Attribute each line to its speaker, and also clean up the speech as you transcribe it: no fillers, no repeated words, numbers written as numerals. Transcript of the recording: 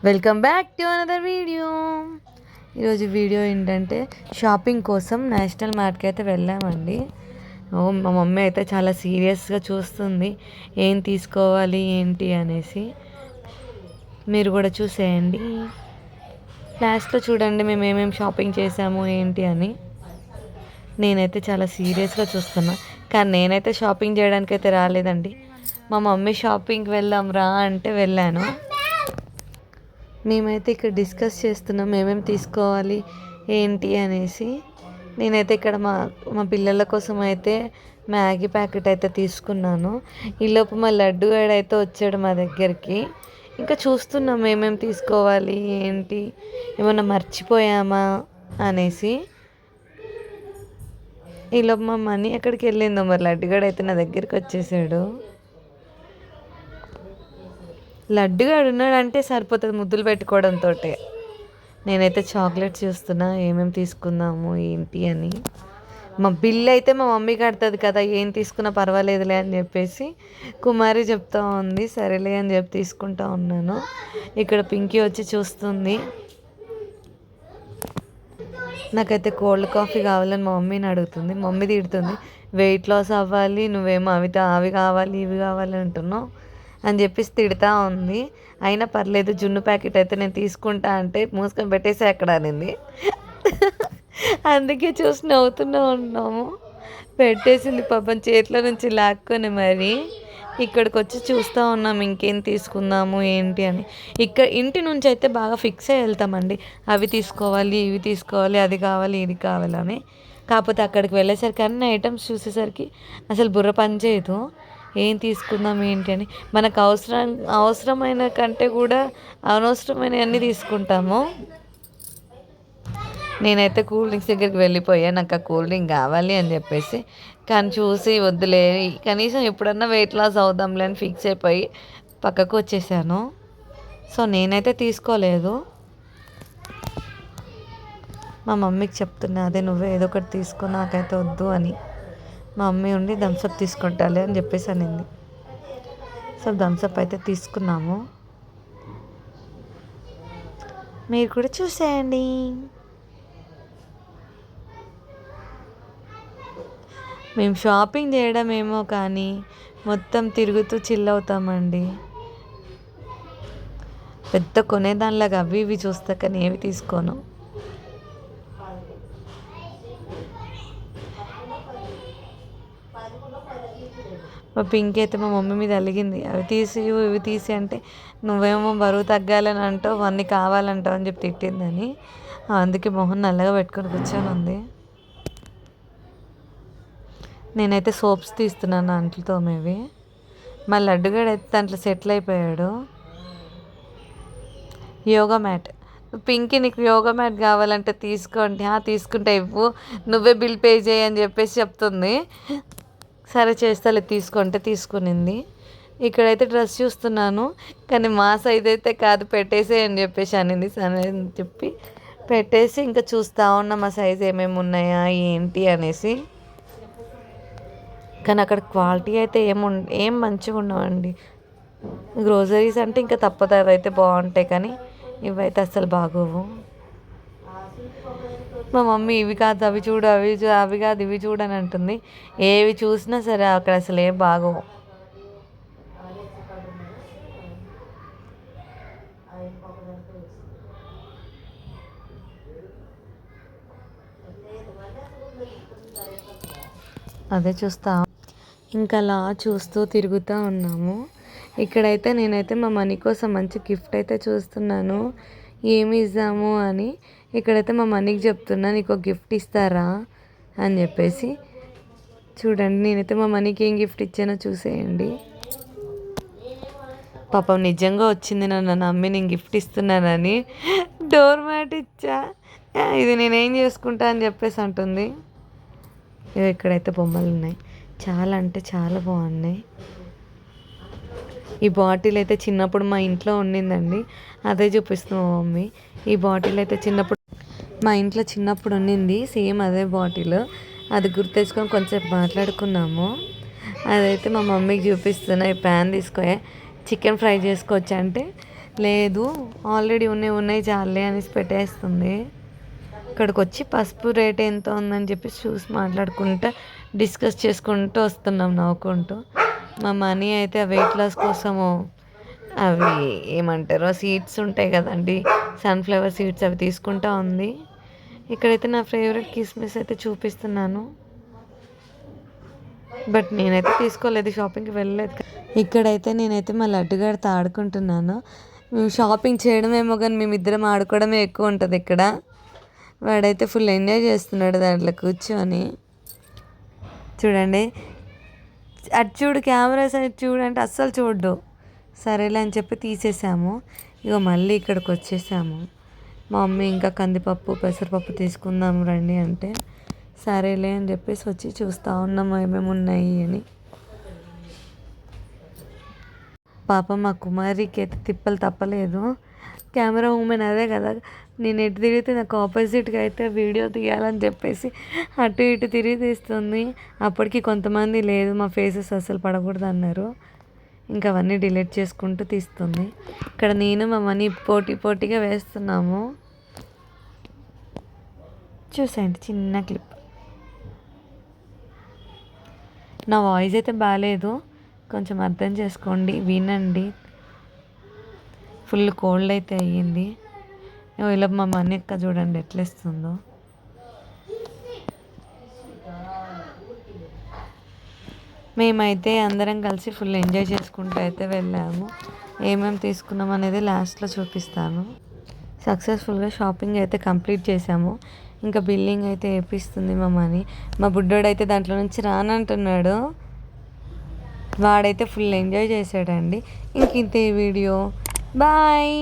Speaker 1: Welcome back to another video. ఈరోజు video ఏంటంటే shopping కోసం నేషనల్ మార్ట్కి అయితే వెళ్ళామండి. మా మమ్మీ అయితే చాలా సీరియస్గా చూస్తుంది ఏం తీసుకోవాలి ఏంటి అనేసి. మీరు కూడా చూసేయండి, లాస్ట్లో చూడండి మేము ఏమేమి షాపింగ్ చేసాము ఏంటి అని. నేనైతే చాలా సీరియస్గా చూస్తున్నా, కానీ నేనైతే షాపింగ్ చేయడానికి అయితే రాలేదండి. మా మమ్మీ షాపింగ్కి వెళ్దాం రా అంటే వెళ్ళాను. మేమైతే ఇక్కడ డిస్కస్ చేస్తున్నాం ఏమేమి తీసుకోవాలి ఏంటి అనేసి. నేనైతే ఇక్కడ మా మా పిల్లల కోసం అయితే మ్యాగీ ప్యాకెట్ అయితే తీసుకున్నాను. ఈలోపు మా లడ్డు గాడు అయితే వచ్చాడు మా దగ్గరికి. ఇంకా చూస్తున్నాం ఏమేమి తీసుకోవాలి ఏంటి, ఏమన్నా మర్చిపోయామా అనేసి. ఈలోపు మా మనీ ఎక్కడికి వెళ్ళిందో మరి. లడ్డుగాడు అయితే నా దగ్గరికి వచ్చేసాడు. లడ్డుగాడు ఉన్నాడంటే సరిపోతుంది ముద్దులు పెట్టుకోవడంతో. నేనైతే చాక్లెట్స్ చూస్తున్నా ఏమేమి తీసుకుందాము ఏంటి అని. మా బిల్ అయితే మా మమ్మీ కడుతుంది కదా, ఏం తీసుకున్నా పర్వాలేదులే అని చెప్పేసి కుమారి చెప్తా ఉంది. సరేలే అని చెప్పి తీసుకుంటా ఉన్నాను. ఇక్కడ పింకీ వచ్చి చూస్తుంది. నాకైతే కోల్డ్ కాఫీ కావాలని మా మమ్మీని అడుగుతుంది. మమ్మీ తిడుతుంది, వెయిట్ లాస్ అవ్వాలి, నువ్వేమో అవి కావాలి ఇవి కావాలి అంటున్నావు అని చెప్పేసి తిడతా ఉంది. అయినా పర్లేదు, జున్ను ప్యాకెట్ అయితే నేను తీసుకుంటా అంటే మూసుకొని పెట్టేసి ఎక్కడ అనింది. అందుకే చూసి నవ్వుతూనే ఉన్నాము. పెట్టేసింది పాపం చేతిలో నుంచి లాక్కొని. మరి ఇక్కడికి వచ్చి చూస్తూ ఉన్నాం ఇంకేం తీసుకుందాము ఏంటి అని. ఇక్కడ ఇంటి నుంచి అయితే బాగా ఫిక్స్ అయ్యి వెళ్తామండి, అవి తీసుకోవాలి ఇవి తీసుకోవాలి అది కావాలి ఇది కావాలని. కాకపోతే అక్కడికి వెళ్ళేసరికి అన్ని ఐటమ్స్ చూసేసరికి అసలు బుర్ర పని చేయదు, ఏం తీసుకుందాం ఏంటి అని. మనకు అవసరమైన కంటే కూడా అనవసరమైనవన్నీ తీసుకుంటాము. నేనైతే కూల్ డ్రింక్స్ దగ్గరికి వెళ్ళిపోయా, నాకు ఆ కూల్ డ్రింక్ కావాలి అని చెప్పేసి. కానీ చూసి వద్దులే, కనీసం ఎప్పుడన్నా వెయిట్ లాస్ అవుదాంలే అని ఫిక్స్ అయిపోయి పక్కకు వచ్చేసాను. సో నేనైతే తీసుకోలేదు. మా మమ్మీకి చెప్తున్నా, అదే నువ్వే ఏదో ఒకటి తీసుకో నాకైతే వద్దు అని. మా మమ్మీ ఉండి థమ్స్అప్ తీసుకుంటాలే అని చెప్పేసి అనింది. సో థమ్స్అప్ అయితే తీసుకున్నాము. మీరు కూడా చూసేయండి. మేము షాపింగ్ చేయడం ఏమో కానీ మొత్తం తిరుగుతూ చిల్ అవుతామండి. పెద్ద కొనేదానిలాగా అవి ఇవి చూస్తా కానీ ఏవి తీసుకోను. మా పింక్ అయితే మా మమ్మీ మీద అలిగింది, అవి తీసి ఇవి తీసి అంటే నువ్వేమో బరువు తగ్గాలని అంటావు అన్నీ కావాలంటావు అని చెప్పి తిట్టిందని. అందుకే మొహం నల్లగా పెట్టుకొని కూర్చొని ఉంది. నేనైతే సోప్స్ తీస్తున్నాను అంట్లు తోమేవి. మా లడ్డుగాడు అయితే దాంట్లో సెటిల్ అయిపోయాడు. యోగా మ్యాట్, పింకీ నీకు యోగా మ్యాట్ కావాలంటే తీసుకోండి, తీసుకుంటే ఇవ్వు, నువ్వే బిల్ పే చేయి అని చెప్పేసి చెప్తుంది. సరే చేస్తాలే తీసుకుంటే తీసుకునింది. ఇక్కడైతే డ్రెస్ చూస్తున్నాను కానీ మా సైజ్ అయితే కాదు, పెట్టేసే అని చెప్పేసి అనింది. సరే అని చెప్పి పెట్టేసి ఇంకా చూస్తూ ఉన్నా మా సైజ్ ఏమేమి ఉన్నాయా ఏంటి అనేసి. కానీ అక్కడ క్వాలిటీ అయితే ఏం మంచిగా ఉండవండి. గ్రోసరీస్ అంటే ఇంకా తప్పదు, అవైతే బాగుంటాయి కానీ ఇవైతే అస్సలు బాగోవు. మా మమ్మీ ఇవి కాదు అవి చూడు అవి కాదు ఇవి చూడని అంటుంది. ఏవి చూసినా సరే అక్కడ అసలు ఏం బాగోవు. అదే చూస్తా ఇంకా అలా చూస్తూ తిరుగుతూ ఉన్నాము. ఇక్కడైతే నేనైతే మా మనీ కోసం మంచి గిఫ్ట్ అయితే చూస్తున్నాను, ఏమి ఇద్దాము అని. ఇక్కడైతే మా మనీకి చెప్తున్నా, నీకు ఒక గిఫ్ట్ ఇస్తారా అని చెప్పేసి. చూడండి నేనైతే మా మనీకి ఏం గిఫ్ట్ ఇచ్చానో చూసేయండి. పాపం నిజంగా వచ్చింది, నన్ను నమ్మి నేను గిఫ్ట్ ఇస్తున్నానని డోర్ మ్యాట్ ఇచ్చా. ఇది నేనేం చేసుకుంటా అని చెప్పేసి అంటుంది. ఇక్కడైతే బొమ్మలు ఉన్నాయి, చాలా అంటే చాలా బాగున్నాయి. ఈ బాటిల్ అయితే చిన్నప్పుడు మా ఇంట్లో ఉండిందండి, అదే చూపిస్తుంది మా మమ్మీ. ఈ బాటిల్ అయితే మా ఇంట్లో చిన్నప్పుడు ఉండింది, సేమ్ అదే బాటిల్. అది గుర్తు తెచ్చుకొని కొంచెం మాట్లాడుకున్నాము. అదైతే మా మమ్మీకి చూపిస్తున్నా, ఈ ప్యాన్ తీసుకో చికెన్ ఫ్రై చేసుకోవచ్చు అంటే లేదు ఆల్రెడీ ఉన్నాయి చాలే అనేసి పెట్టేస్తుంది. ఇక్కడికి వచ్చి పసుపు రేట్ ఎంత ఉందని చెప్పి చూసి మాట్లాడుకుంటూ డిస్కస్ చేసుకుంటూ వస్తున్నాం నవ్వుకుంటూ. మా మనీ అయితే వెయిట్ లాస్ కోసము అవి ఏమంటారో సీడ్స్ ఉంటాయి కదండి, సన్ఫ్లవర్ సీడ్స్, అవి తీసుకుంటా ఉంది. ఇక్కడైతే నా ఫేవరెట్ కిస్మిస్ అయితే చూపిస్తున్నాను, బట్ నేనైతే తీసుకోలేదు, షాపింగ్కి వెళ్ళలేదు. ఇక్కడైతే నేనైతే మా లడ్డుగాడితో ఆడుకుంటున్నాను. మేము షాపింగ్ చేయడమేమో కానీ మేమిద్దరం ఆడుకోవడమే ఎక్కువ ఉంటుంది ఇక్కడ. వాడైతే ఫుల్ ఎంజాయ్ చేస్తున్నాడు దాంట్లో కూర్చొని. చూడండి, అటు చూడు కెమెరా సైడ్ చూడంటే అస్సలు చూడ్డు. సరేలే అని చెప్పి తీసేసాము. ఇక మళ్ళీ ఇక్కడికి వచ్చేసాము. మా మమ్మీ ఇంకా కందిపప్పు పెసరపప్పు తీసుకుందాం రండి అంటే సరేలే అని చెప్పేసి వచ్చి చూస్తూ ఉన్నాము ఏమేమి ఉన్నాయి అని. పాపం మా కుమారికి అయితే తిప్పలు తప్పలేదు. కెమెరా ఉమెన్ అదే కదా, నేను ఎటు తిరిగితే నాకు ఆపోజిట్గా అయితే వీడియో తీయాలని చెప్పేసి అటు ఇటు తిరిగి తీస్తుంది. అప్పటికి కొంతమంది లేదు మా ఫేసెస్ అసలు పడకూడదు అన్నారు, ఇంకా అవన్నీ డిలీట్ చేసుకుంటూ తీస్తుంది. ఇక్కడ నేను మా మనీ పోటీగా వేస్తున్నాము. చూసేయండి చిన్న క్లిప్. నా వాయిస్ అయితే బాగాలేదు, కొంచెం అర్థం చేసుకోండి, వినండి. ఫుల్ కోల్డ్ అయితే అయ్యింది. ఇలా మా మనీ అక్క చూడండి ఎట్లా ఇస్తుందో. మేమైతే అందరం కలిసి ఫుల్ ఎంజాయ్ చేసుకుంటూ అయితే వెళ్ళాము. ఏమేమి తీసుకున్నాం అనేది లాస్ట్లో చూపిస్తాను. సక్సెస్ఫుల్గా షాపింగ్ అయితే కంప్లీట్ చేసాము. ఇంకా బిల్లింగ్ అయితే వేపిస్తుంది మా మనీ. మా బుడ్డోడైతే దాంట్లో నుంచి రానంటున్నాడు. వాడైతే ఫుల్ ఎంజాయ్ చేశాడండి. ఇంక ఇంతే వీడియో. బాయ్.